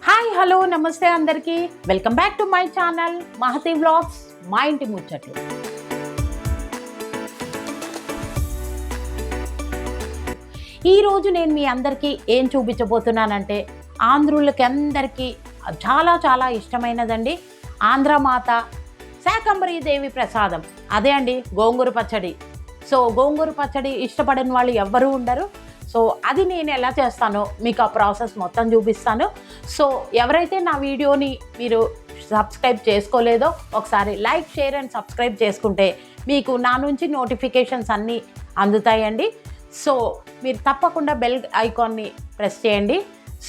Hi hello నమస్తే అందరికీ welcome back to my channel Mahathi vlogs మా ఇంటి ముచ్చట్లు. ఈరోజు నేను మీ అందరికీ ఏం చూపించబోతున్నానంటే ఆంధ్రులకి అందరికీ చాలా చాలా ఇష్టమైనదండి ఆంధ్రమాత శాకంబరీ దేవి ప్రసాదం. అదే అండి గోంగూర పచ్చడి. సో గోంగూర పచ్చడి ఇష్టపడని వాళ్ళు ఎవ్వరూ ఉండరు. సో అది నేను ఎలా చేస్తానో మీకు ఆ ప్రాసెస్ మొత్తం చూపిస్తాను. సో ఎవరైతే నా వీడియోని మీరు సబ్స్క్రైబ్ చేసుకోలేదో ఒకసారి లైక్, షేర్ అండ్ సబ్స్క్రైబ్ చేసుకుంటే మీకు నా నుంచి నోటిఫికేషన్స్ అన్నీ అందుతాయండి. సో మీరు తప్పకుండా బెల్ ఐకాన్ని ప్రెస్ చేయండి.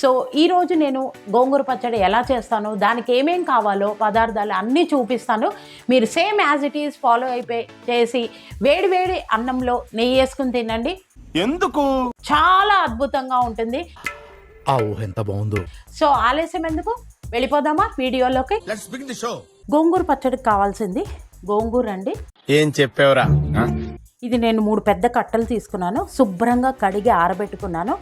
సో ఈరోజు నేను గోంగూర పచ్చడి ఎలా చేస్తానో, దానికి ఏమేం కావాలో పదార్థాలు అన్నీ చూపిస్తాను. మీరు same as it is follow అయిపోయి చేసి వేడి వేడి అన్నంలో నెయ్యి వేసుకుని తినండి. ఎందుకు? చాలా అద్భుతంగా ఉంటుంది. ఎంత బాగుందో. సో ఆలస్యం ఎందుకు, వెళ్ళిపోదామా వీడియోలోకి. గోంగూర పచ్చడికి కావాల్సింది గోంగూర అండి. ఏం చెప్పేవరా? ఇది నేను 3 పెద్ద కట్టలు తీసుకున్నాను. శుభ్రంగా కడిగి ఆరబెట్టుకున్నాను.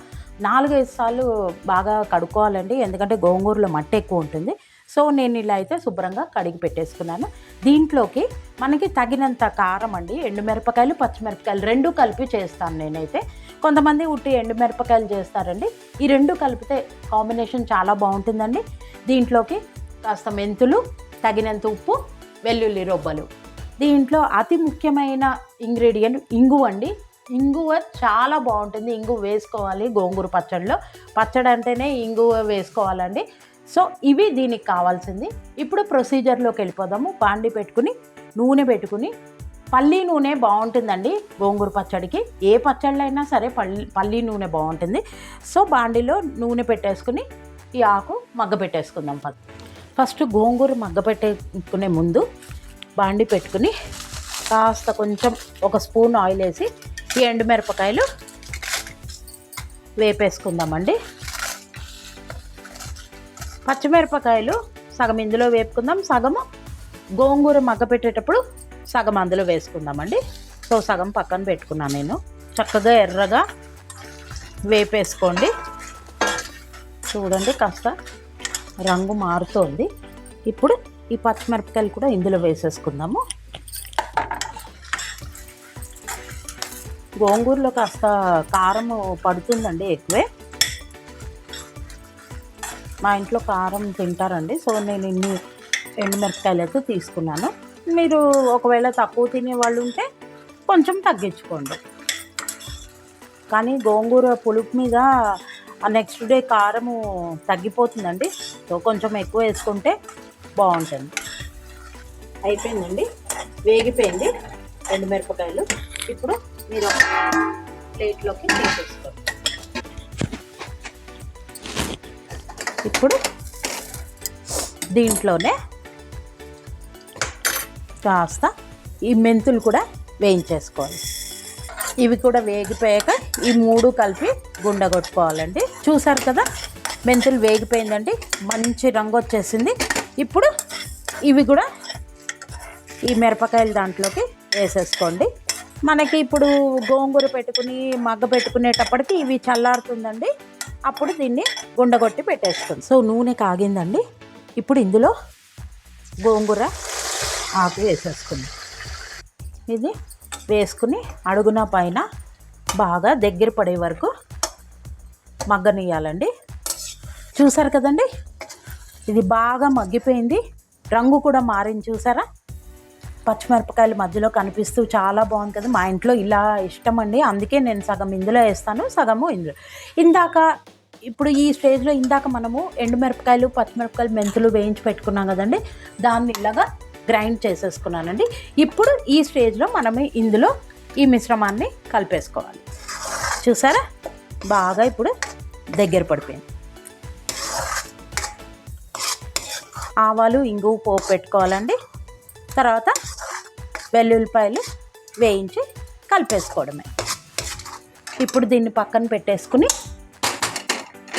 4-5 సార్లు బాగా కడుక్కోవాలండి, ఎందుకంటే గోంగూరలో మట్టి ఎక్కువ ఉంటుంది. సో నేను ఇలా అయితే శుభ్రంగా కడిగి పెట్టేసుకున్నాను. దీంట్లోకి మనకి తగినంత కారం అండి, ఎండుమిరపకాయలు, పచ్చిమిరపకాయలు 2 కలిపి చేస్తాను నేనైతే. కొంతమంది ఉట్టి ఎండుమిరపకాయలు చేస్తారండి. ఈ 2 కలిపితే కాంబినేషన్ చాలా బాగుంటుందండి. దీంట్లోకి కాస్త మెంతులు, తగినంత ఉప్పు, వెల్లుల్లి రొబ్బలు. దీంట్లో అతి ముఖ్యమైన ఇంగ్రీడియంట్ ఇంగువ అండి. ఇంగువ చాలా బాగుంటుంది. ఇంగువ వేసుకోవాలి గోంగూర పచ్చడిలో. పచ్చడి అంటేనే ఇంగువ వేసుకోవాలండి. సో ఇవి దీనికి కావాల్సింది. ఇప్పుడు ప్రొసీజర్లోకి వెళ్ళిపోదాము. బాండి పెట్టుకుని నూనె పెట్టుకుని, పల్లీ నూనె బాగుంటుందండి గోంగూర పచ్చడికి. ఏ పచ్చళ్ళు అయినా సరే పల్లీ నూనె బాగుంటుంది. సో బాండిలో నూనె పెట్టేసుకుని ఈ ఆకు మగ్గ పెట్టేసుకుందాం. ఫస్ట్ గోంగూర మగ్గ పెట్టుకునే ముందు బాండి పెట్టుకుని కాస్త కొంచెం 1 స్పూన్ ఆయిల్ వేసి ఈ ఎండుమిరపకాయలు వేపేసుకుందామండి. పచ్చిమిరపకాయలు సగం ఇందులో వేపుకుందాం, సగము గోంగూర మగ్గ పెట్టేటప్పుడు సగం అందులో వేసుకుందామండి. సో సగం పక్కన పెట్టుకున్నాను నేను. చక్కగా ఎర్రగా వేపేసుకోండి. చూడండి కాస్త రంగు మారుతోంది. ఇప్పుడు ఈ పచ్చిమిరపకాయలు కూడా ఇందులో వేసేసుకుందాము. గోంగూరలో కాస్త కారం పడుతుందండి ఎక్కువే. మా ఇంట్లో కారం తింటారండి. సో నేను ఇన్ని ఎండుమిరపకాయలు అయితే తీసుకున్నాను. మీరు ఒకవేళ తక్కువ తినే వాళ్ళు ఉంటే కొంచెం తగ్గించుకోండి. కానీ గోంగూర పులుపు మీద నెక్స్ట్ డే కారము తగ్గిపోతుందండి. సో కొంచెం ఎక్కువ వేసుకుంటే బాగుంటుంది. అయిపోయిందండి, వేగిపోయింది ఎండుమిరపకాయలు. ఇప్పుడు మీరు ప్లేట్లోకి తీసేసుకోండి. ఇప్పుడు దీంట్లోనే కాస్త ఈ మెంతులు కూడా వేయించేసుకోవాలి. ఇవి కూడా వేగిపోయాక ఈ 3 కలిపి గుండగొట్టుకోవాలండి. చూసారు కదా, మెంతులు వేగిపోయిందండి, మంచి రంగు వచ్చేసింది. ఇప్పుడు ఇవి కూడా ఈ మిరపకాయలు దాంట్లోకి వేసేసుకోండి. మనకి ఇప్పుడు గోంగూర పెట్టుకుని మగ్గ పెట్టుకునేటప్పటికి ఇవి చల్లారుతుందండి. అప్పుడు దీన్ని గుండగొట్టి పెట్టేసుకోండి. సో నూనె కాగిందండి. ఇప్పుడు ఇందులో గోంగూర ఆకు వేసేసుకుంది. ఇది వేసుకుని అడుగున పైన బాగా దగ్గర పడే వరకు మగ్గనియాలండి. చూసారు కదండి, ఇది బాగా మగ్గిపోయింది, రంగు కూడా మారింది. చూసారా, పచ్చిమిరపకాయలు మధ్యలో కనిపిస్తూ చాలా బాగుంది కదా. మా ఇంట్లో ఇలా ఇష్టం అండి, అందుకే నేను సగం ఇందులో వేస్తాను, సగము ఇందులో. ఇప్పుడు ఈ స్టేజ్లో ఇందాక మనము ఎండుమిరపకాయలు, పచ్చిమిరపకాయలు, మెంతులు వేయించి పెట్టుకున్నాం కదండి, దాన్ని ఇలాగా గ్రైండ్ చేసేసుకున్నానండి. ఇప్పుడు ఈ స్టేజ్లో మనము ఇందులో ఈ మిశ్రమాన్ని కలిపేసుకోవాలి. చూసారా, బాగా ఇప్పుడు దగ్గర పడిపోయింది. ఆవాలు, ఇంగువ పోపు పెట్టుకోవాలండి. తర్వాత వెల్లుల్లిపాయలు వేయించి కలిపేసుకోవడమే. ఇప్పుడు దీన్ని పక్కన పెట్టేసుకుని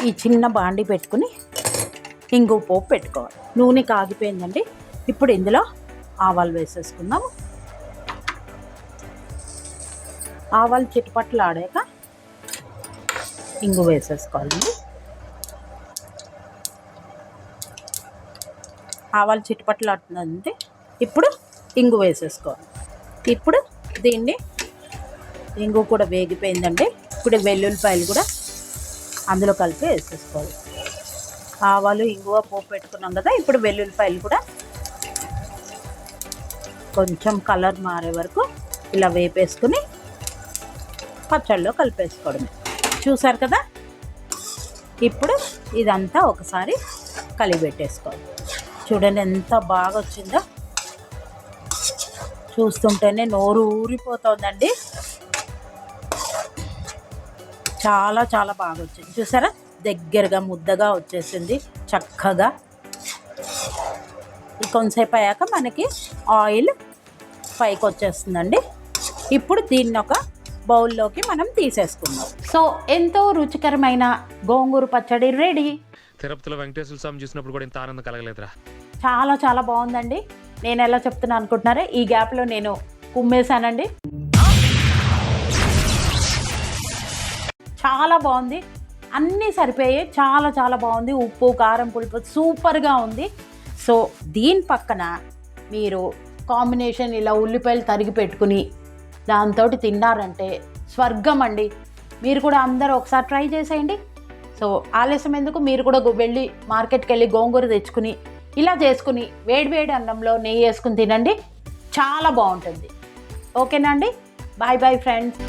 ఈ చిన్న బాండి పెట్టుకుని ఇంగువ పోపు పెట్టుకోవాలి. నూనె కాగిపోయిందండి. ఇప్పుడు ఇందులో ఆవాలు వేసేసుకుందాము. ఆవాలు చిటపట్లు ఆడాక ఇంగు వేసేసుకోవాలండి. ఆవాలు చిటపట్లాడుతుంది. ఇప్పుడు ఇంగు వేసేసుకోవాలి. ఇప్పుడు దీన్ని ఇంగు కూడా వేగిపోయిందండి. ఇప్పుడు వెల్లుల్లిపాయలు కూడా అందులో కలిపి వేసేసుకోవాలి. ఆవాలు ఇంగువ పోపు పెట్టుకున్నాం కదా, ఇప్పుడు వెల్లుల్లిపాయలు కూడా కొంచెం కలర్ మారే వరకు ఇలా వేపేసుకుని పచ్చళ్ళలో కలిపేసుకోవడమే. చూసారు కదా, ఇప్పుడు ఇదంతా ఒకసారి కలిపెట్టేసుకోవాలి. చూడండి ఎంత బాగా వచ్చిందో, చూస్తుంటేనే నోరు ఊరిపోతుందండి. చాలా చాలా బాగా వచ్చింది. చూసారా, దగ్గరగా ముద్దగా వచ్చేసింది చక్కగా. కొంతసేపు అయ్యాక మనకి ఆయిల్ పైకి వచ్చేస్తుందండి. ఇప్పుడు దీన్ని ఒక బౌల్లోకి మనం తీసేసుకుందాం. సో ఎంతో రుచికరమైన గోంగూర పచ్చడి రెడీ. తిరుపతిలో వెంకటేశ్వర స్వామి చూసినప్పుడు కూడా ఇంత ఆనందం కలగలేదురా. చాలా చాలా బాగుందండి. నేను ఎలా చెప్తున్నా అనుకుంటున్నారా, ఈ గ్యాప్లో నేను కుమ్మేశానండి. చాలా బాగుంది, అన్నీ సరిపోయాయి. చాలా చాలా బాగుంది. ఉప్పు కారం పులుపు సూపర్గా ఉంది. సో దీని పక్కన మీరు కాంబినేషన్ ఇలా ఉల్లిపాయలు తరిగి పెట్టుకుని దాంతో తిన్నారంటే స్వర్గం అండి. మీరు కూడా అందరూ ఒకసారి ట్రై చేసేయండి. సో ఆలస్యం ఎందుకు, మీరు కూడా వెళ్ళి మార్కెట్కి వెళ్ళి గోంగూర తెచ్చుకుని ఇలా చేసుకుని వేడివేడి అన్నంలో నెయ్యి వేసుకుని తినండి. చాలా బాగుంటుంది. ఓకేనా అండి? Bye bye friends.